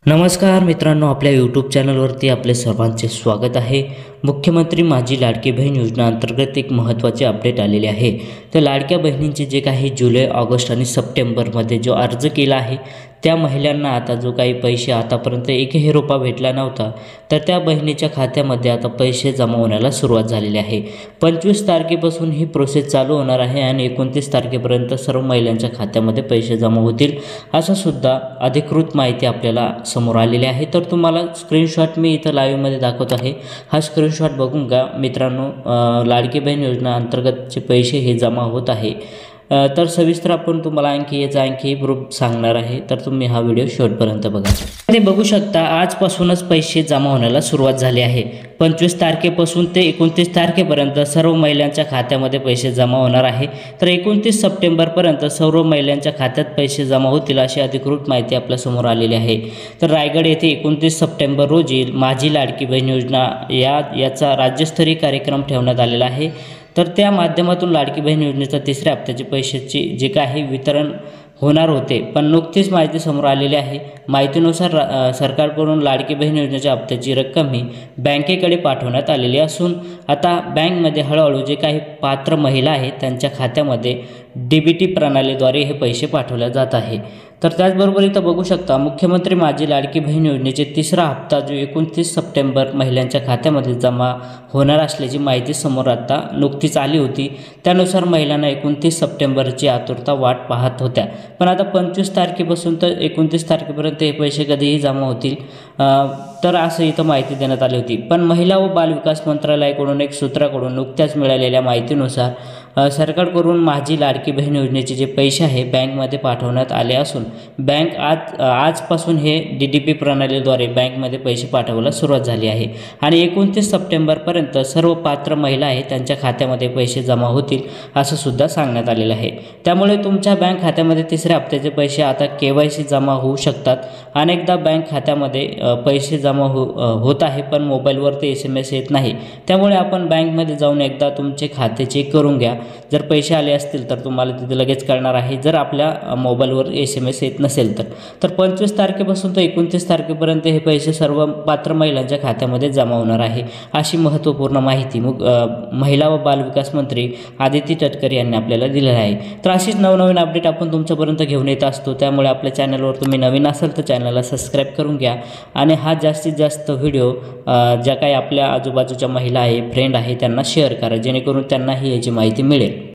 नमस्कार मित्रांनो, आपल्या यूट्यूब चॅनलवरती आपले सर्वांचे स्वागत आहे। मुख्यमंत्री माझी लाडकी बहीण योजना अंतर्गत एक महत्त्वाचे अपडेट आलेले आहे। तर लाडक्या बहिणींचे जे काही जुलै, ऑगस्ट आणि सप्टेंबरमध्ये जो अर्ज केला आहे त्या महिलांना आता जो काही पैसे आतापर्यंत एकही रुपया भेटला नव्हता, तर त्या बहिणीच्या खात्यामध्ये आता पैसे जमा होण्याला सुरुवात झालेली आहे। 25 तारखेपासून ही प्रोसेस चालू होणार आहे आणि 29 तारखेपर्यंत सर्व महिलांच्या खात्यामध्ये पैसे जमा होतील, असं सुद्धा अधिकृत माहिती आपल्याला समोर आलेली आहे। तर तुम्हाला स्क्रीनशॉट मी इथं लाईव्हमध्ये दाखवत आहे। हा स्क्रीनशॉट बघून घ्या मित्रांनो। लाडकी बहीण योजना अंतर्गतचे पैसे हे जमा होत आहे। तर सविस्तर आपण तुम्हाला आणखी प्रूफ सांगणार आहे, तर तुम्ही हा व्हिडिओ शेवटपर्यंत बघा। ते बघू शकता आजपासूनच पैसे जमा होण्याला सुरुवात झाली आहे। 25 तारखेपासून ते 29 तारखेपर्यंत सर्व महिलांच्या खात्यामध्ये पैसे जमा होणार आहे। तर 29 सप्टेंबरपर्यंत सर्व महिलांच्या खात्यात पैसे जमा होतील अशी अधिकृत माहिती आपल्या समोर आलेली आहे। तर रायगड येथे 29 सप्टेंबर रोजी माझी लाडकी बहीण योजना याचा राज्यस्तरीय कार्यक्रम ठेवण्यात आलेला आहे। तर त्या माध्यमातून लाडकी बहीण योजनेच्या तिसऱ्या हप्त्याचे पैशाचे जे काही वितरण होणार होते, पण नुकतीच माहिती समोर आलेली आहे। माहितीनुसार सरकारकडून लाडकी बहीण योजनेच्या हप्त्याची रक्कम ही बँकेकडे पाठवण्यात आलेली असून आता बँकमध्ये हळूहळू जे काही पात्र महिला आहेत त्यांच्या खात्यामध्ये डीबीटी प्रणालीद्वारे हे पैसे पाठवले जात आहे। तर त्याचबरोबर इथं बघू शकता मुख्यमंत्री माझी लाडकी बहीण योजनेचे तिसरा हप्ता जो 29 सप्टेंबर महिलांच्या खात्यामध्ये जमा होणार असल्याची माहिती समोर आता नुकतीच आली होती। त्यानुसार महिलांना 29 सप्टेंबरची आतुरता वाट पाहत होत्या, पण आता 25 तारखेपासून तर 29 तारखेपर्यंत हे पैसे कधीही जमा होतील, तर असं इथं माहिती देण्यात आली होती। पण महिला व बालविकास मंत्रालयाकडून एक सूत्राकडून नुकत्याच मिळालेल्या माहितीनुसार सरकारकडून माझी लाडकी बहीण योजनेचे जे पैसे आहे बँकमध्ये पाठवण्यात आले असून बँक आजपासून हे डीडीपी प्रणालीद्वारे बँकमध्ये पैसे पाठवायला सुरुवात झाली आहे आणि 29 सप्टेंबरपर्यंत सर्व पात्र महिला आहेत त्यांच्या खात्यामध्ये पैसे जमा होतील असं सुद्धा सांगण्यात आलेलं आहे। त्यामुळे तुमच्या बँक खात्यामध्ये तिसऱ्या हप्त्याचे पैसे आता केवायसी जमा होऊ शकतात। अनेकदा बँक खात्यामध्ये पैसे जमा होत आहे, पण मोबाईलवरती SMS येत नाही। त्यामुळे आपण बँकमध्ये जाऊन एकदा तुमचे खाते चेक करून घ्या। जर पैसे आले असतील तर तुम्हाला तिथे लगेच कळणार आहे। जर आपल्या मोबाईलवर SMS येत नसेल तर 25 तारखेपासून तर 29 तारखेपर्यंत हे पैसे सर्व पात्र महिलांच्या खात्यामध्ये जमा होणार आहे, अशी महत्त्वपूर्ण माहिती महिला व बालविकास मंत्री आदिती तटकरे यांनी आपल्याला दिलेली आहे। तर अशीच नवनवीन अपडेट आपण तुमच्यापर्यंत घेऊन येत असतो, त्यामुळे आपल्या चॅनलवर तुम्ही नवीन असाल तर चॅनलला सबस्क्राईब करून घ्या आणि हा जास्तीत जास्त व्हिडिओ ज्या काही आपल्या आजूबाजूच्या महिला आहे, फ्रेंड आहे त्यांना शेअर करा, जेणेकरून त्यांनाही याची माहिती मिळेल।